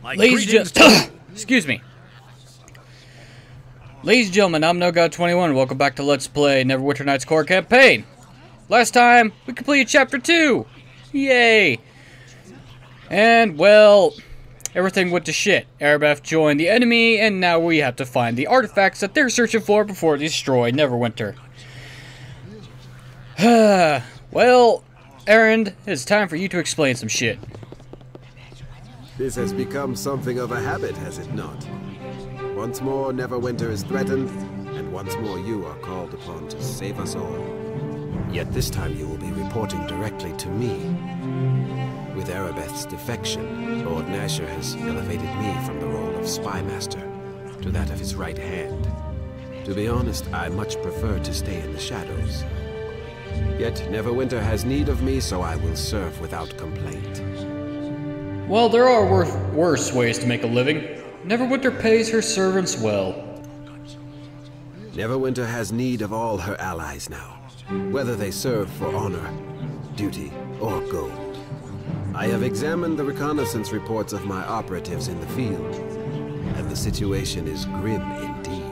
Excuse me. Ladies and gentlemen, I'm NoGod21. Welcome back to Let's Play Neverwinter Nights Core Campaign. Last time, we completed Chapter 2. Yay! And, well, everything went to shit. Arabeth joined the enemy, and now we have to find the artifacts that they're searching for before they destroy Neverwinter. Well, Aaron, it's time for you to explain some shit. This has become something of a habit, has it not? Once more, Neverwinter is threatened, and once more you are called upon to save us all. Yet this time you will be reporting directly to me. With Arabeth's defection, Lord Nasher has elevated me from the role of spy master to that of his right hand. To be honest, I much prefer to stay in the shadows. Yet Neverwinter has need of me, so I will serve without complaint. Well, there are worse ways to make a living. Neverwinter pays her servants well. Neverwinter has need of all her allies now, whether they serve for honor, duty, or gold. I have examined the reconnaissance reports of my operatives in the field, and the situation is grim indeed.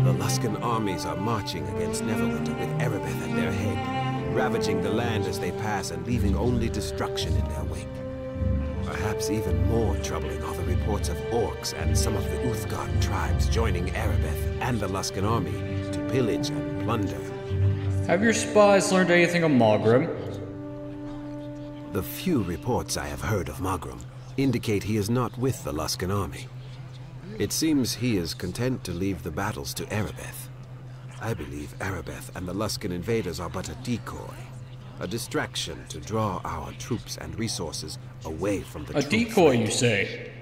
The Luskan armies are marching against Neverwinter with Arabeth at their head, ravaging the land as they pass and leaving only destruction in their wake. Perhaps even more troubling are the reports of orcs and some of the Uthgard tribes joining Arabeth and the Luskan army to pillage and plunder. Have your spies learned anything of Magram? The few reports I have heard of Magram indicate he is not with the Luskan army. It seems he is content to leave the battles to Arabeth. I believe Arabeth and the Luskan invaders are but a decoy. A distraction to draw our troops and resources away from the A decoy, you say?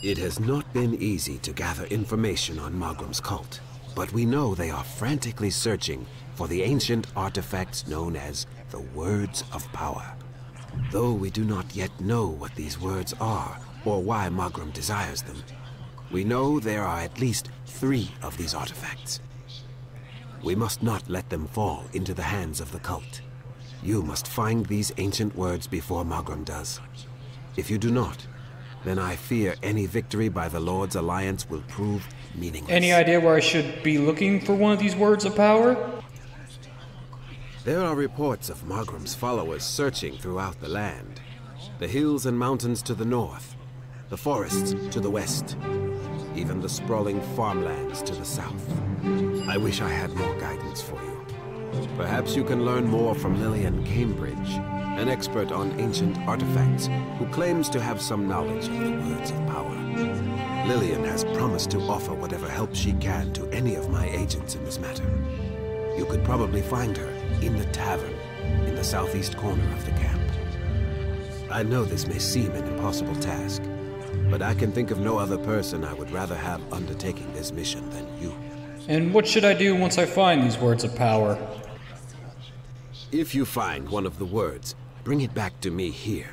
It has not been easy to gather information on Magram's cult, but we know they are frantically searching for the ancient artifacts known as the Words of Power. Though we do not yet know what these words are, or why Magram desires them, we know there are at least 3 of these artifacts. We must not let them fall into the hands of the cult. You must find these ancient words before Magram does. If you do not, then I fear any victory by the Lord's alliance will prove meaningless. Any idea where I should be looking for one of these words of power? There are reports of Magram's followers searching throughout the land. The hills and mountains to the north, the forests to the west, even the sprawling farmlands to the south. I wish I had more guidance for you. Perhaps you can learn more from Lillian Cambridge, an expert on ancient artifacts who claims to have some knowledge of the Words of Power. Lillian has promised to offer whatever help she can to any of my agents in this matter. You could probably find her in the tavern in the southeast corner of the camp. I know this may seem an impossible task, but I can think of no other person I would rather have undertaking this mission than you. And what should I do once I find these words of power? If you find one of the words, bring it back to me here.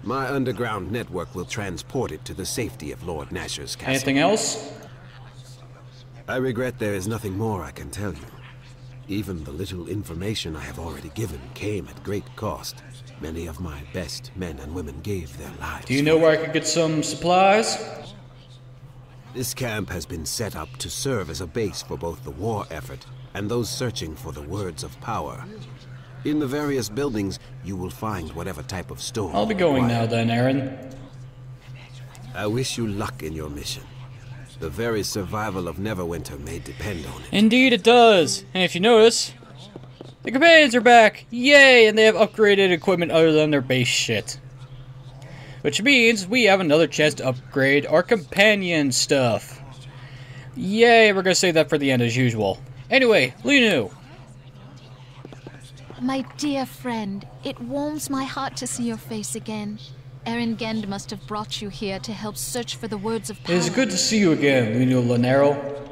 My underground network will transport it to the safety of Lord Nasher's castle. Anything else? I regret there is nothing more I can tell you. Even the little information I have already given came at great cost. Many of my best men and women gave their lives. Do you know where I could get some supplies? This camp has been set up to serve as a base for both the war effort and those searching for the Words of Power. In the various buildings, you will find whatever type of stone. I'll be going now then, Aaron. I wish you luck in your mission. The very survival of Neverwinter may depend on it. Indeed it does. And if you notice, the companions are back. Yay! And they have upgraded equipment other than their base shit. Which means we have another chance to upgrade our companion stuff. Yay, we're gonna save that for the end as usual. Anyway, Linu. My dear friend, it warms my heart to see your face again. Aaron Gend must have brought you here to help search for the Words of Power. It is good to see you again, Linu Lanero.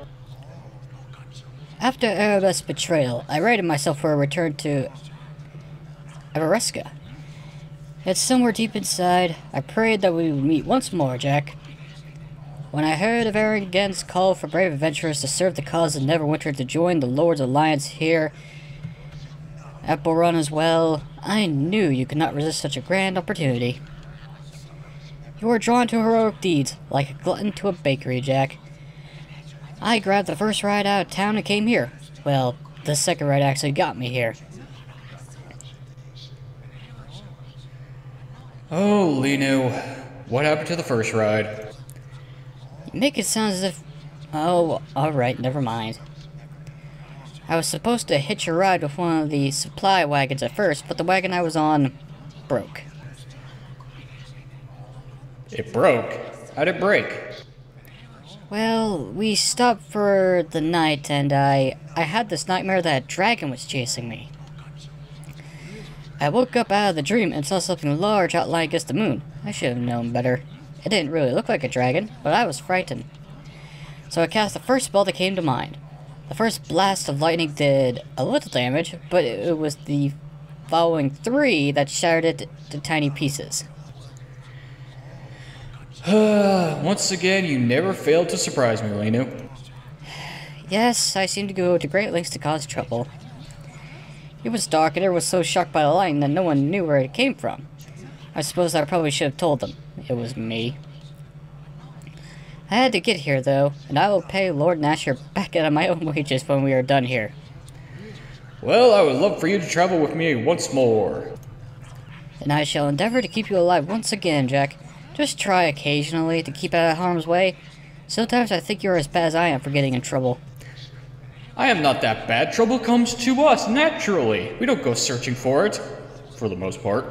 After Arabeth's betrayal, I rated myself for a return to Everesca. Yet somewhere deep inside, I prayed that we would meet once more, Jack. When I heard of Aaron Gend's call for brave adventurers to serve the cause of Neverwinter to join the Lord's Alliance here at Boron as well, I knew you could not resist such a grand opportunity. You are drawn to heroic deeds, like a glutton to a bakery, Jack. I grabbed the first ride out of town and came here. Well, the second ride actually got me here. Oh, Linu. What happened to the first ride? You make it sound as if... Oh, alright, never mind. I was supposed to hitch a ride with one of the supply wagons at first, but the wagon I was on broke. It broke? How'd it break? Well, we stopped for the night, and I had this nightmare that a dragon was chasing me. I woke up out of the dream and saw something large outlined against the moon. I should have known better. It didn't really look like a dragon, but I was frightened. So I cast the first spell that came to mind. The first blast of lightning did a little damage, but it was the following 3 that shattered it to tiny pieces. Once again, you never failed to surprise me, Linu. Yes, I seem to go to great lengths to cause trouble. It was dark and everyone was so shocked by the lightning that no one knew where it came from. I suppose I probably should have told them. It was me. I had to get here, though, and I will pay Lord Nasher back out of my own wages when we are done here. Well, I would love for you to travel with me once more. And I shall endeavor to keep you alive once again, Jack. Just try occasionally to keep out of harm's way. Sometimes I think you're as bad as I am for getting in trouble. I am not that bad. Trouble comes to us, naturally. We don't go searching for it, for the most part.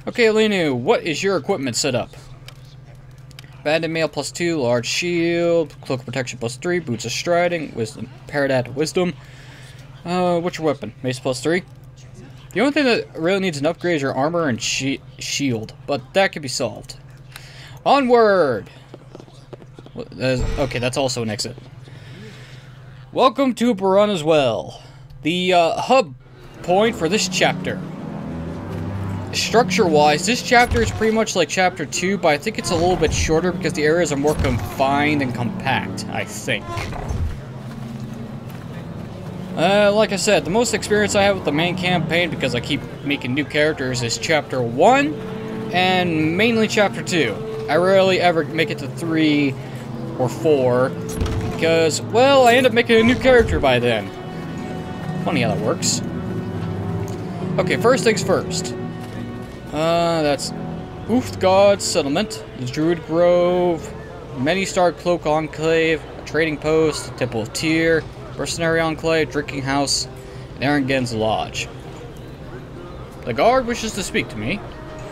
Okay, Linu, what is your equipment setup? Banded mail +2, large shield, cloak of protection +3, boots of striding, wisdom, parrot wisdom. What's your weapon? Mace +3. The only thing that really needs an upgrade is your armor and shield, but that can be solved. Onward! Okay, that's also an exit. Welcome to Barana's Well, the hub point for this chapter. Structure-wise, this chapter is pretty much like Chapter 2, but I think it's a little bit shorter because the areas are more confined and compact, I think. Like I said, the most experience I have with the main campaign, because I keep making new characters, is Chapter 1 and mainly Chapter 2. I rarely ever make it to 3 or 4 because, well, I end up making a new character by then. Funny how that works. Okay, first things first. That's Uthgard Settlement, the Druid Grove, Many-Starred Cloak Enclave, a trading post, Temple of Tyr, Mercenary Enclave, Drinking House, and Erengen's Lodge. The guard wishes to speak to me,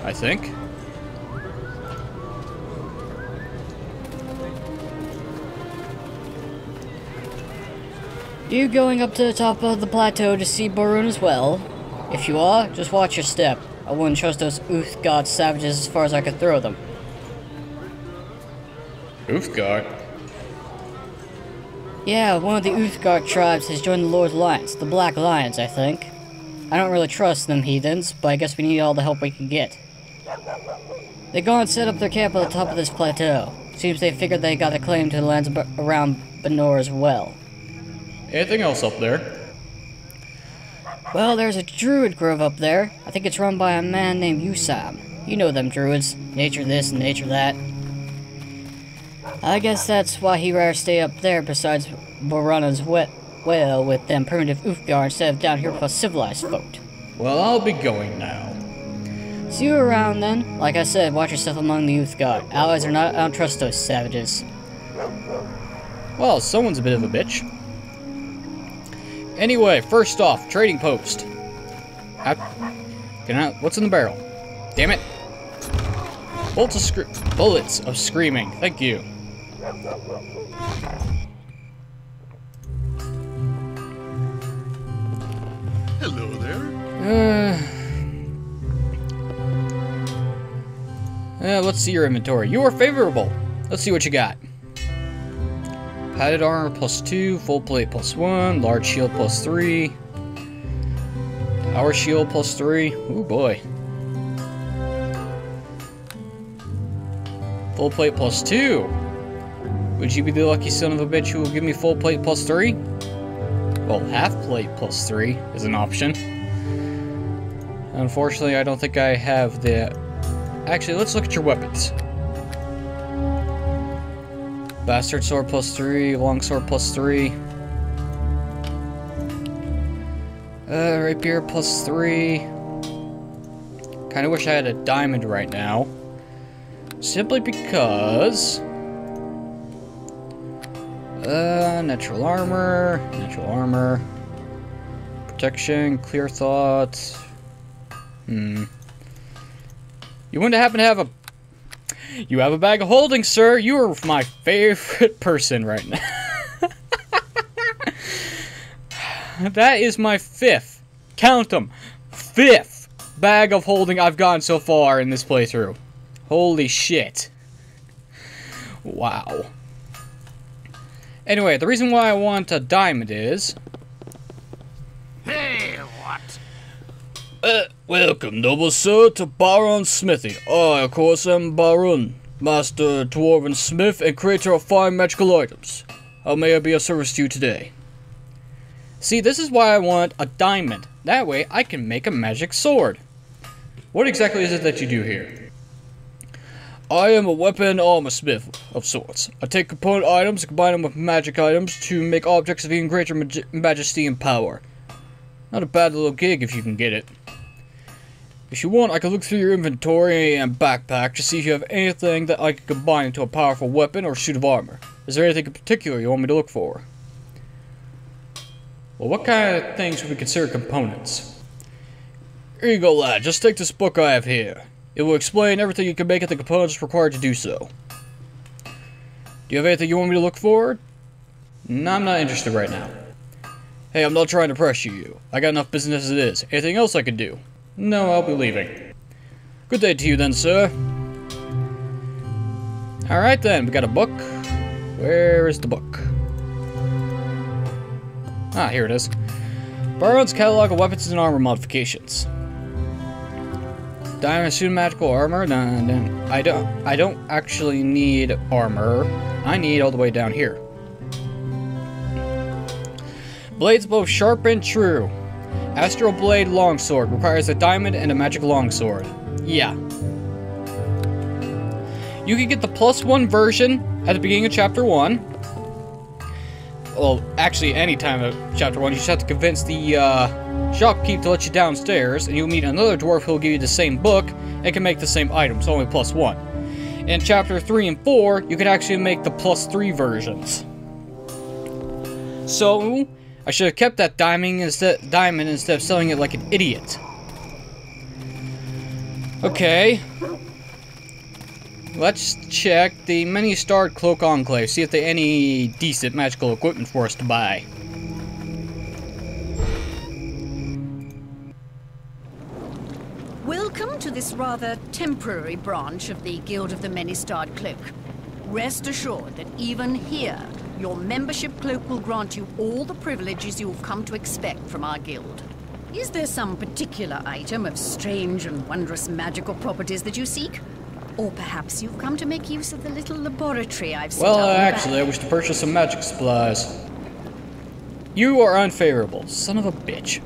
I think. You going up to the top of the plateau to see Barun as well? If you are, just watch your step. I wouldn't trust those Uthgard savages as far as I could throw them. Uthgard? Yeah, one of the Uthgard tribes has joined the Lord's Alliance, the Black Lions, I think. I don't really trust them heathens, but I guess we need all the help we can get. They go and set up their camp at the top of this plateau. Seems they figured they got a claim to the lands around Benor as well. Anything else up there? Well, there's a druid grove up there. I think it's run by a man named Usam. You know them druids. Nature this and nature that. I guess that's why he'd rather stay up there besides Borana's well with them primitive Uthgar instead of down here with us civilized folk. Well, I'll be going now. See you around then. Like I said, watch yourself among the Uthgar. Allies or not, I don't trust those savages. Well, someone's a bit of a bitch. Anyway, first off, trading post. What's in the barrel? Damn it. Bullets of screaming. Thank you. Hello there. Let's see your inventory. You are favorable. Let's see what you got. Padded armor +2, full plate +1, large shield +3, power shield +3. Ooh boy. Full plate +2. Would you be the lucky son of a bitch who will give me full plate +3? Well, half plate +3 is an option. Unfortunately, I don't think I have the Actually, let's look at your weapons. Bastard sword +3, longsword +3. Rapier +3. Kinda wish I had a diamond right now. Simply because... natural armor. Protection, clear thought. You wouldn't happen to have a... You have a bag of holding, sir. You are my favorite person right now. That is my 5th. Count them. 5th bag of holding I've gotten so far in this playthrough. Holy shit. Wow. Anyway, the reason why I want a diamond is... Hey, what? Welcome, noble sir, to Baron's Smithy. I, of course, am Baron, master dwarven smith and creator of fine magical items. How may I be of service to you today? See, this is why I want a diamond. That way, I can make a magic sword. What exactly is it that you do here? I am a weapon armor smith of sorts. I take component items and combine them with magic items to make objects of even greater majesty and power. Not a bad little gig if you can get it. If you want, I can look through your inventory and backpack to see if you have anything that I can combine into a powerful weapon or suit of armor. Is there anything in particular you want me to look for? Well, what kind of things would we consider components? Here you go, lad. Just take this book I have here. It will explain everything you can make and the components required to do so. Do you have anything you want me to look for? No, I'm not interested right now. Hey, I'm not trying to pressure you. I got enough business as it is. Anything else I could do? No, I'll be leaving. Good day to you then, sir. Alright then, we got a book. Where is the book? Ah, here it is. Baron's catalog of weapons and armor modifications. Diamond suit magical armor? No, I don't actually need armor. I need all the way down here. Blades both sharp and true. Astral Blade Longsword requires a diamond and a magic longsword. Yeah. You can get the +1 version at the beginning of Chapter 1. Well, actually, any time of Chapter 1, you just have to convince the shopkeep to let you downstairs, and you'll meet another dwarf who'll give you the same book and can make the same items, only +1. In Chapter 3 and 4, you can actually make the +3 versions. So, I should have kept that diamond instead of selling it like an idiot. Okay. Let's check the many-starred Cloak Enclave, see if they have any decent magical equipment for us to buy. Welcome to this rather temporary branch of the Guild of the Many-Starred Cloak. Rest assured that even here, your membership cloak will grant you all the privileges you've come to expect from our guild. Is there some particular item of strange and wondrous magical properties that you seek? Or perhaps you've come to make use of the little laboratory I've set up? Well, actually, I wish to purchase some magic supplies. You are unfavorable, son of a bitch.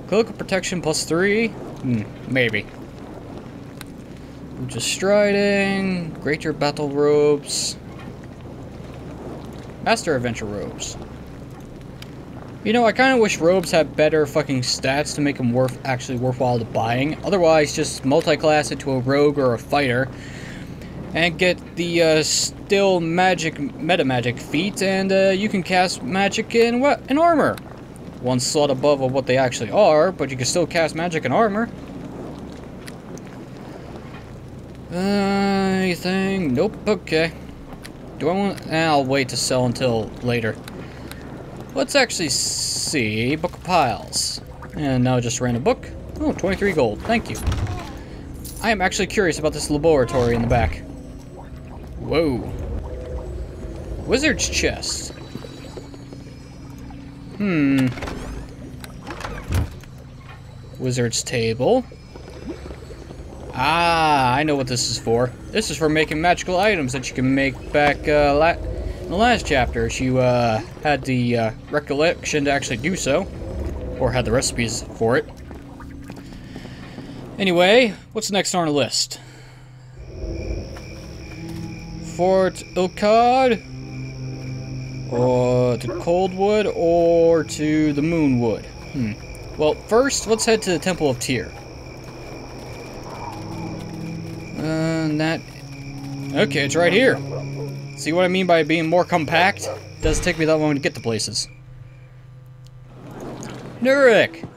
Cloak of protection +3? Maybe. Just striding, greater battle robes. Master Adventure robes. You know, I kind of wish robes had better fucking stats to make them actually worthwhile to buying. Otherwise, just multi-class into a rogue or a fighter and get the still magic meta magic feat, and you can cast magic in armor. One slot above of what they actually are, but you can still cast magic and armor. Anything? Nope. Okay. Do I want... I'll wait to sell until later. Let's actually see. Book of Piles. And now just random book. Oh, 23 gold. Thank you. I am actually curious about this laboratory in the back. Whoa. Wizard's chest. Wizard's table. Ah, I know what this is for. This is for making magical items that you can make back in the last chapter if you had the recollection to actually do so. Or had the recipes for it. Anyway, what's next on our list? Fort Ilkad, or to Coldwood, or to the Moonwood? Well, first, let's head to the Temple of Tyr. Okay, it's right here. See what I mean by being more compact? It doesn't take me that long to get to places. Nurik!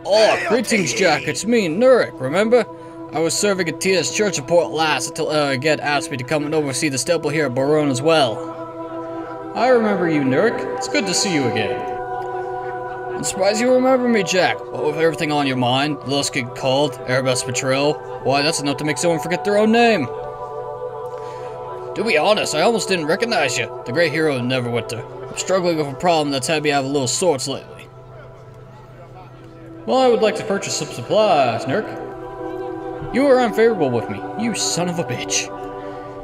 Oh, greetings, Jack. It's me, Nurik, remember? I was serving at Tyr's church at Port last until Erged asked me to come and oversee this temple here at Baron as well. I remember you, Nurik. It's good to see you again. I'm surprised you remember me, Jack. What with everything on your mind, the Lost Kid called, Erebus Betrayal, why, that's enough to make someone forget their own name. To be honest, I almost didn't recognize you, the great hero of Neverwinter. I'm struggling with a problem that's had me have a little sorts lately. Well, I would like to purchase some supplies, Nurk. You were unfavorable with me, you son of a bitch.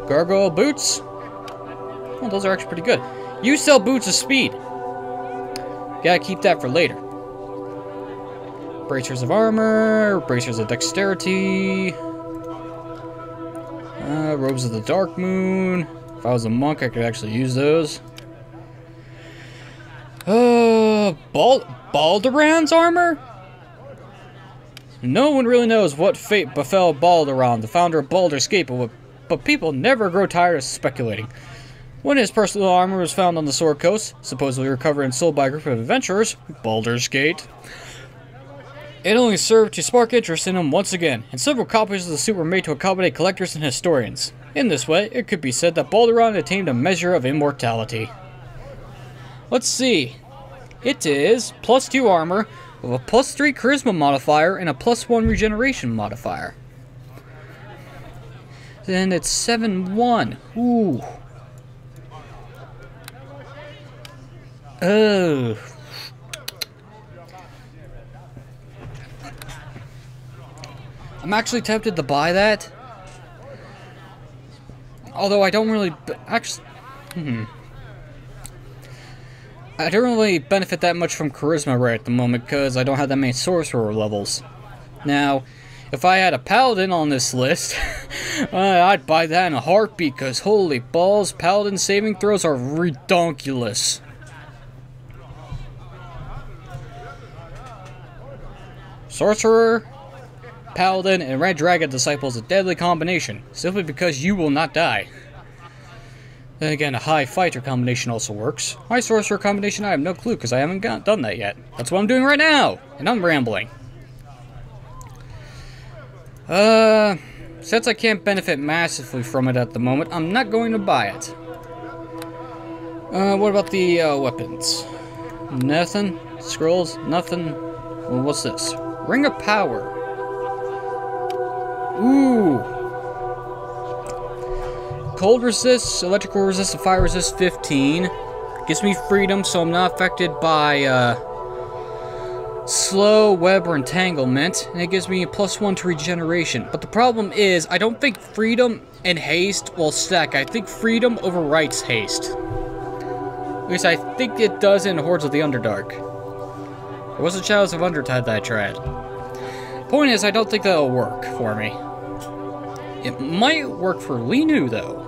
Gargoyle boots? Well, those are actually pretty good. You sell boots of speed. Gotta keep that for later. Bracers of armor, bracers of dexterity, robes of the dark moon. If I was a monk, I could actually use those. Balderan's armor? No one really knows what fate befell Balderan, the founder of Baldur's Gate, but people never grow tired of speculating. When his personal armor was found on the Sword Coast, supposedly recovered and sold by a group of adventurers, Baldur's Gate, it only served to spark interest in him once again, and several copies of the suit were made to accommodate collectors and historians. In this way, it could be said that Balderan attained a measure of immortality. Let's see. It is +2 armor, with a +3 charisma modifier and a +1 regeneration modifier. Then it's 7-1. Ooh. Oh. I'm actually tempted to buy that. Although I don't really actually I don't really benefit that much from charisma right at the moment because I don't have that many sorcerer levels. Now, if I had a paladin on this list, I'd buy that in a heartbeat because holy balls, paladin saving throws are redonkulous. Sorcerer, Paladin, and Red Dragon Disciple is a deadly combination, simply because you will not die. Then again, a High Fighter combination also works. High Sorcerer combination, I have no clue, because I haven't done that yet. That's what I'm doing right now, and I'm rambling. Since I can't benefit massively from it at the moment, I'm not going to buy it. What about the weapons? Nothing? Scrolls? Nothing? Well, what's this? Ring of Power. Ooh. Cold resist, electrical resist, and fire resist 15. Gives me freedom, so I'm not affected by slow, web, or entanglement. And it gives me a +1 to regeneration. But the problem is, I don't think freedom and haste will stack. I think freedom overwrites haste. At least I think it does in Hordes of the Underdark. There was a Shadows of Undertide that I tried. Point is, I don't think that'll work for me. It might work for Linu, though.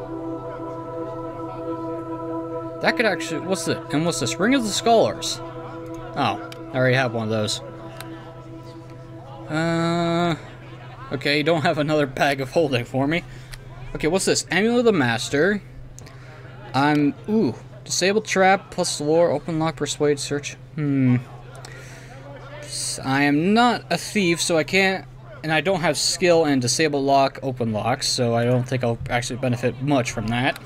That could actually... What's this? And what's this? Ring of the Scholars. Oh, I already have one of those. Okay, you don't have another bag of holding for me. Okay, what's this? Amulet of the Master. Ooh. Disabled Trap, plus Lore, Open Lock, Persuade, Search. I am not a thief, so I can't... And I don't have skill in Disable Lock, Open Locks, so I don't think I'll actually benefit much from that.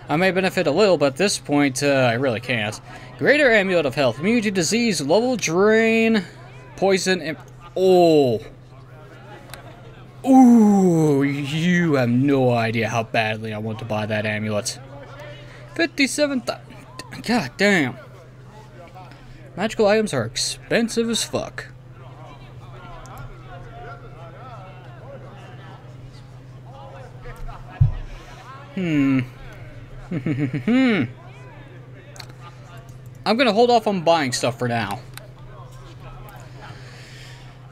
I may benefit a little, but at this point, I really can't. Greater Amulet of Health. Immunity to disease, level drain, poison, and... Oh! Ooh, you have no idea how badly I want to buy that amulet. 57,000. God damn. Magical items are expensive as fuck. I'm gonna hold off on buying stuff for now.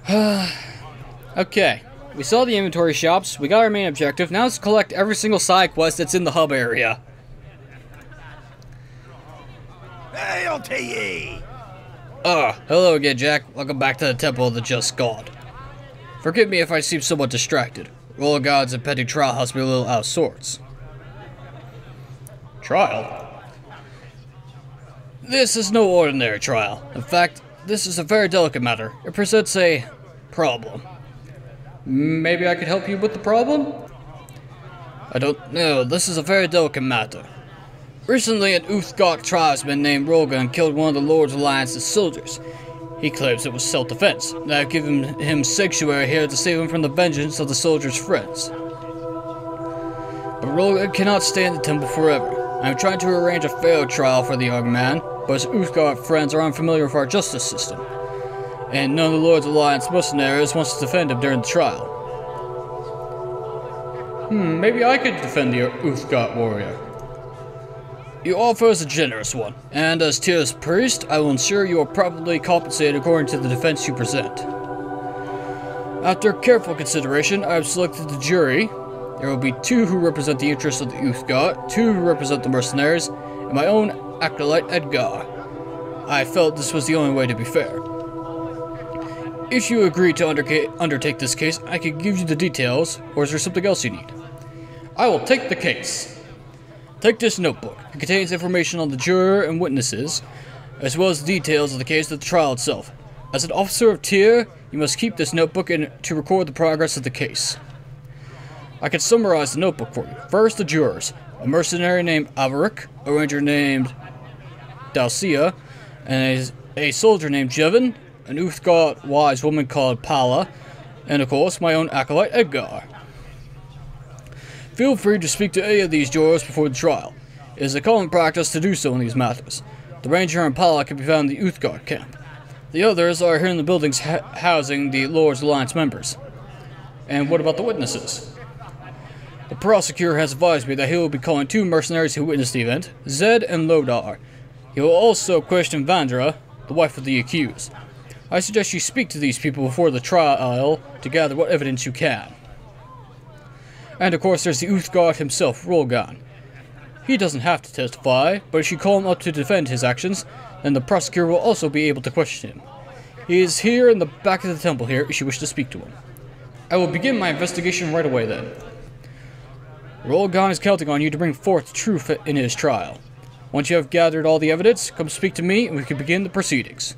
Okay, we saw the inventory shops, we got our main objective, now let's collect every single side quest that's in the hub area. Hail to ye! Hello again, Jack. Welcome back to the Temple of the Just God. Forgive me if I seem somewhat distracted. Royal God's impending trial has me a little out of sorts. Trial? This is no ordinary trial. In fact, this is a very delicate matter. It presents a problem. Maybe I could help you with the problem? I don't know. This is a very delicate matter. Recently, an Uthgark tribesman named Rogan killed one of the Lord's Alliance's soldiers. He claims it was self-defense, and I've given him sanctuary here to save him from the vengeance of the soldier's friends. But Rogan cannot stay in the temple forever. I'm trying to arrange a fair trial for the young man, but his Uthgark friends are unfamiliar with our justice system, and none of the Lord's Alliance mercenaries wants to defend him during the trial. Maybe I could defend the Uthgark warrior. Your offer is a generous one, and as Tyr's priest, I will ensure you are properly compensated according to the defense you present. After careful consideration, I have selected the jury. There will be 2 who represent the interests of the Uthgark, 2 who represent the mercenaries, and my own acolyte Edgar. I felt this was the only way to be fair. If you agree to undertake this case, I can give you the details, or is there something else you need? I will take the case. Take this notebook. It contains information on the juror and witnesses, as well as details of the case of the trial itself. As an officer of Tyr, you must keep this notebook to record the progress of the case. I can summarize the notebook for you. First, the jurors. A mercenary named Avaric, a ranger named Dalcia, and a soldier named Jevin, an Uthgark wise woman called Pala, and of course my own acolyte Edgar. Feel free to speak to any of these jurors before the trial. It is a common practice to do so in these matters. The ranger and Pala can be found in the Uthgark camp. The others are here in the buildings housing the Lord's Alliance members. And what about the witnesses? The prosecutor has advised me that he will be calling 2 mercenaries who witnessed the event, Zed and Lodar. He will also question Vandra, the wife of the accused. I suggest you speak to these people before the trial to gather what evidence you can. And of course there's the Uthgark himself, Rolgan. He doesn't have to testify, but if you call him up to defend his actions, then the prosecutor will also be able to question him. He is here in the back of the temple here if you wish to speak to him. I will begin my investigation right away then. Rolgan is counting on you to bring forth truth in his trial. Once you have gathered all the evidence, come speak to me and we can begin the proceedings.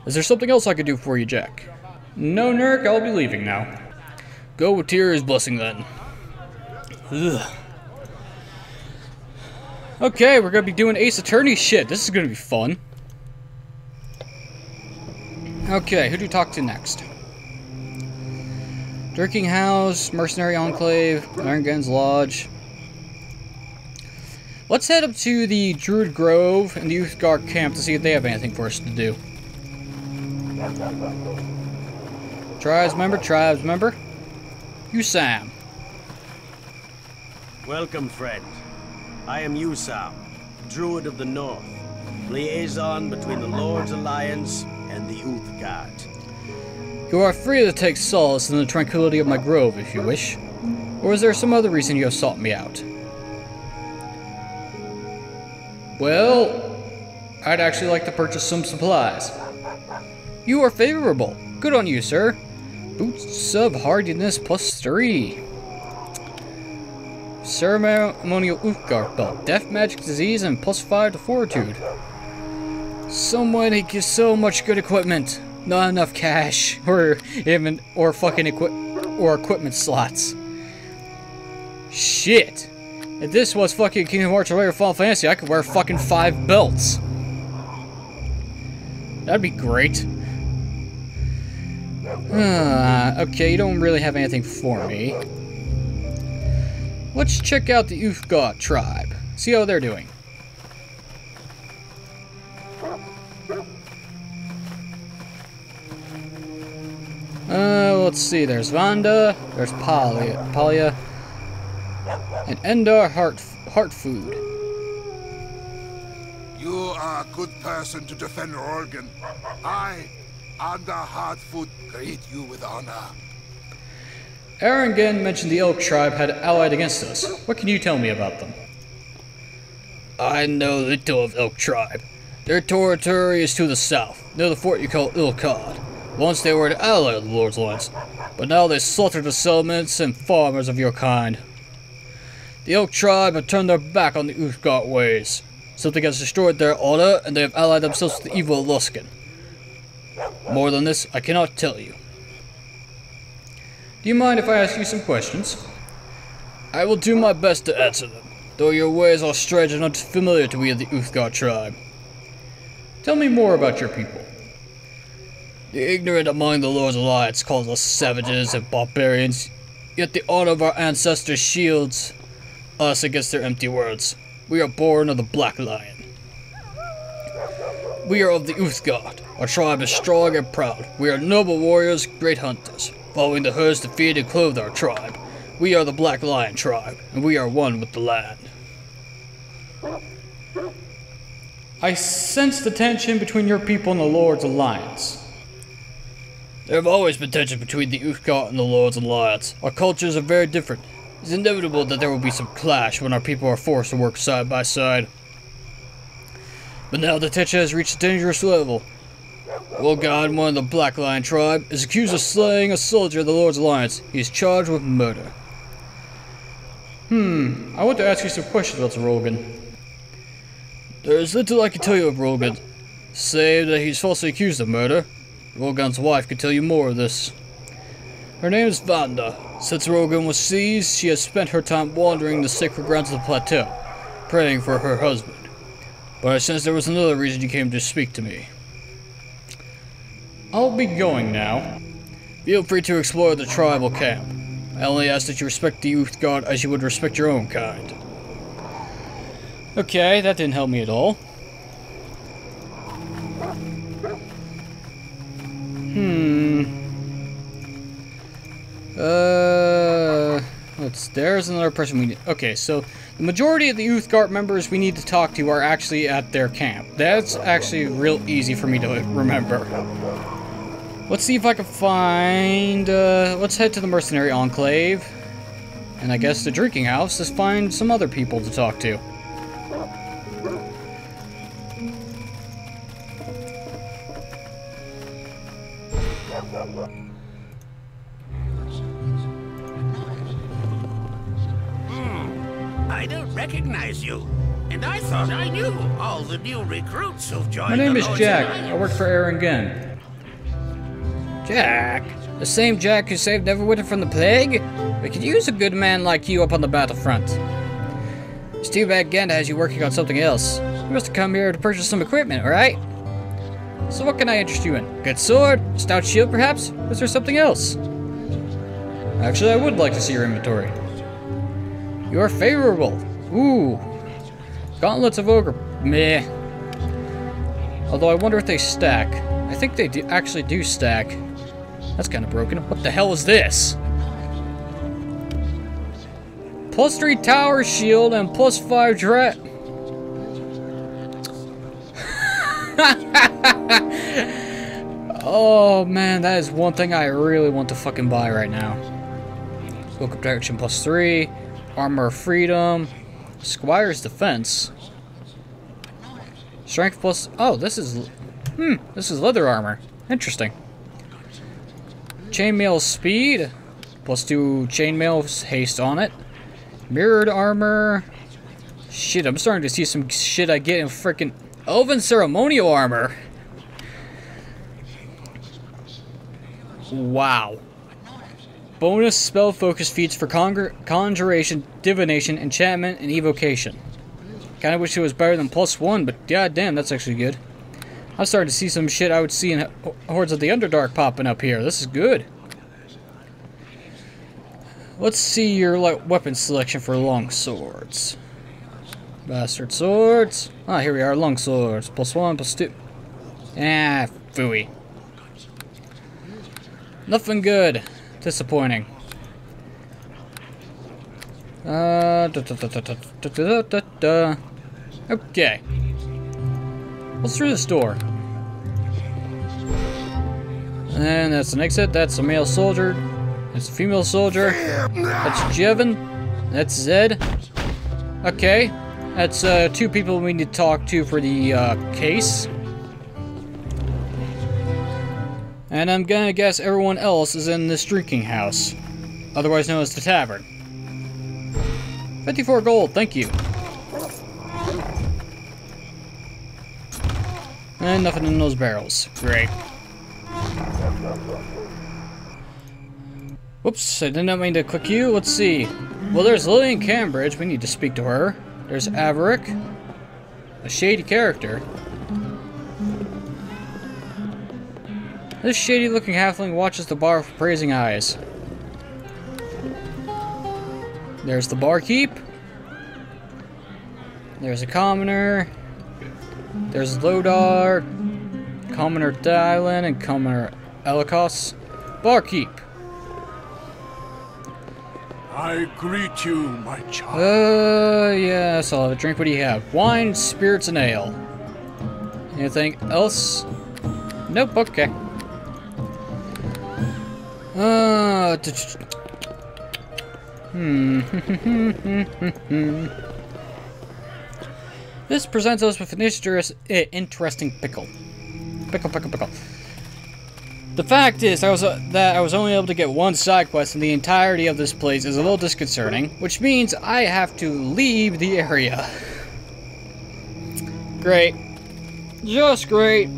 Is there something else I could do for you, Jack? No, Nurk, I'll be leaving now. Go with Tyr's blessing then. Ugh. Okay, we're gonna be doing Ace Attorney shit. This is gonna be fun. Okay, who do we talk to next? Drinking House, Mercenary Enclave, Irongun's Lodge. Let's head up to the Druid Grove and the Uthgark camp to see if they have anything for us to do. Tribes member. You Sam. Welcome, friend. I am Usam, Druid of the North, liaison between the Lord's Alliance and the Uthgark. You are free to take solace in the tranquility of my grove if you wish. Or is there some other reason you have sought me out? Well, I'd actually like to purchase some supplies. You are favorable. Good on you, sir. Boots of hardiness +3. Ceremonial Uthgark belt. Death, magic, disease, and +5 to fortitude. Someone who gives so much good equipment. Not enough cash. Or fucking equipment slots. Shit. If this was fucking Kingdom Hearts or Final Fantasy, I could wear fucking 5 belts. That'd be great. Okay, you don't really have anything for me. Let's check out the Uthgark tribe. See how they're doing. Let's see. There's Vanda. There's Palia. And Endar Heartfood. You are a good person to defend Organ. I and the Hardfoot greet you with honor. Erringen mentioned the Elk tribe had allied against us. What can you tell me about them? I know little of Elk tribe. Their territory is to the south, near the fort you call Ilkad. Once they were an ally of the Lord's Alliance, but now they slaughter the settlements and farmers of your kind. The Elk tribe have turned their back on the Uthgardt ways. Something has destroyed their honor, and they have allied themselves with the evil Luskan. More than this, I cannot tell you. Do you mind if I ask you some questions? I will do my best to answer them, though your ways are strange and unfamiliar to we of the Uthgardt tribe. Tell me more about your people. The ignorant among the Lord's Alliance calls us savages and barbarians, yet the honor of our ancestors shields us against their empty words. We are born of the Black Lion. We are of the Uthgardt. Our tribe is strong and proud. We are noble warriors, great hunters, following the herds to feed and clothe our tribe. We are the Black Lion tribe, and we are one with the land. I sense the tension between your people and the Lord's Alliance. There have always been tension between the Uthgardt and the Lord's Alliance. Our cultures are very different. It's inevitable that there will be some clash when our people are forced to work side by side. But now the tension has reached a dangerous level. Wolfgang, one of the Black Lion tribe, is accused of slaying a soldier of the Lord's Alliance. He is charged with murder. I want to ask you some questions about Rogan. There is little I can tell you of Rogan, save that he is falsely accused of murder. Rogan's wife could tell you more of this. Her name is Vanda. Since Rogan was seized, she has spent her time wandering the sacred grounds of the plateau, praying for her husband. But I sense there was another reason you came to speak to me. I'll be going now. Feel free to explore the tribal camp. I only ask that you respect the Uthgardt as you would respect your own kind. Okay, that didn't help me at all. There's another person we need. Okay, so the majority of the Uthgardt members we need to talk to are actually at their camp. That's actually real easy for me to remember. Let's see if I can find, let's head to the Mercenary Enclave. And I guess the Drinking House to find some other people to talk to. I don't recognize you. And I thought I knew all the new recruits who've joined. My name the is Lord's Jack. Alliance. I work for Erringen. Jack? The same Jack who saved Neverwinter from the plague? We could use a good man like you up on the battlefront. It's too bad Genda has you working on something else. You must have come here to purchase some equipment, alright? So what can I interest you in? Good sword? Stout shield, perhaps? Or is there something else? Actually, I would like to see your inventory. You are favorable. Ooh. Gauntlets of Ogre. Meh. Although I wonder if they stack. I think they actually do stack. That's kind of broken. What the hell is this? +3 tower shield and +5 drat. Oh man, that is one thing I really want to fucking buy right now. Book of Protection +3. Armor of Freedom. Squire's Defense. Strength plus... Oh, this is... this is leather armor. Interesting. Chainmail Speed. +2 chainmail haste on it. Mirrored armor. Shit, I'm starting to see some shit I get in frickin' Elven Ceremonial armor. Wow. Bonus spell focus feats for conjuration, divination, enchantment, and evocation. Kinda wish it was better than +1, but goddamn, that's actually good. I'm starting to see some shit I would see in Hordes of the Underdark popping up here. This is good. Let's see your weapon selection for long swords. Bastard swords. Ah, here we are, long swords. +1, +2. Ah, phooey. Nothing good. Disappointing. Okay. What's through this door? And that's an exit. That's a male soldier. That's a female soldier. That's Jevon. That's Zed. Okay. That's 2 people we need to talk to for the case. And I'm gonna guess everyone else is in this drinking house, otherwise known as the tavern. 54 gold, thank you. And nothing in those barrels. Great. Whoops, I did not mean to click you. Let's see. Well, there's Lillian Cambridge. We need to speak to her. There's Averick, a shady character. This shady-looking halfling watches the bar with praising eyes. There's the barkeep. There's a commoner. There's Lodar, Commoner Dylan, and Commoner Elikos. Barkeep. I greet you, my child. Yes, I'll have a drink. What do you have? Wine, spirits, and ale. Anything else? Nope, okay. This presents us with an interesting pickle. Pickle. The fact is, that I was only able to get 1 side quest in the entirety of this place is a little disconcerting, which means I have to leave the area. Great. Just great.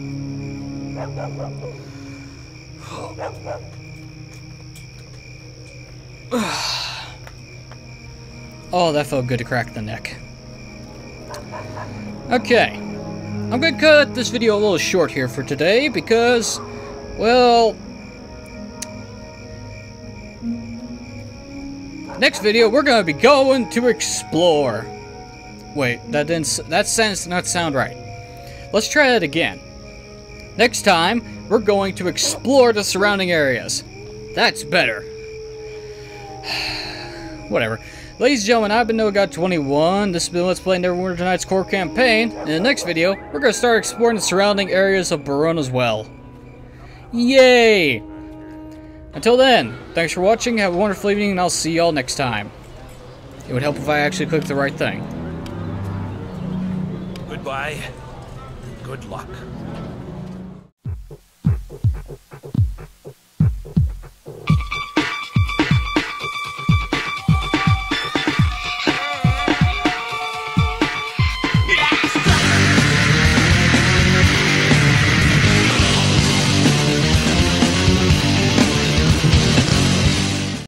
Oh, that felt good to crack the neck. Okay. I'm gonna cut this video a little short here for today because, well, next video we're gonna be going to explore. Wait, that sentence did not sound right. Let's try that again. Next time, we're going to explore the surrounding areas. That's better. Whatever. Ladies and gentlemen, I've been NoahGod21. This has been Let's Play Neverwinter Tonight's core campaign. In the next video, we're going to start exploring the surrounding areas of Baron as well. Yay! Until then, thanks for watching, have a wonderful evening, and I'll see y'all next time. It would help if I actually clicked the right thing. Goodbye. Good luck.